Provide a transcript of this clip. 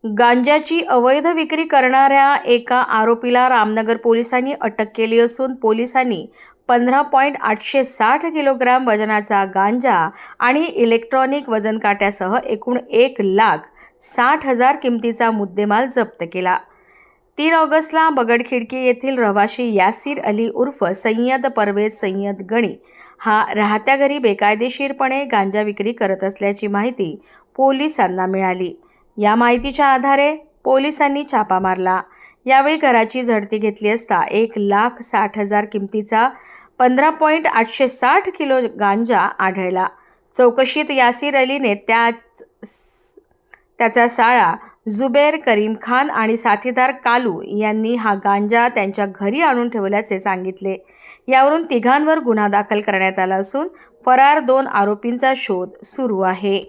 गांजाची अवैध विक्री करणाऱ्या एका आरोपीला रामनगर पोलिसांनी अटक केली असून पोलिसांनी 15.860 किलोग्राम वजनाचा गांजा आणि इलेक्ट्रॉनिक वजन काट्यासह एकूण 1,60,000 किमतीचा मुद्देमाल जप्त केला। 3 ऑगस्टला बगडखिडकी येथील रहिवाशी यासीर अली उर्फ सय्यद परवेज सय्यद गणी हा राहत्या घरी बेकायदेशीरपणे गांजा विक्री करत असल्याची माहिती पोलिसांना मिळाली। या माहितीच्या आधारे पोलिसांनी छापा मारला। यावेळी घराची झडती घेतली असता 1,60,000 किमतीचा 15.860 किलो गांजा आढळला। चौकशीत यासीर अलीने त्याचा साळा जुबेर करीम खान आणि साथीदार कालू यांनी हा गांजा त्यांच्या घरी आणून ठेवल्याचे सांगितले। यावरून तिघांवर गुन्हा दाखल करण्यात आला असून फरार 2 आरोपींचा शोध सुरू आहे।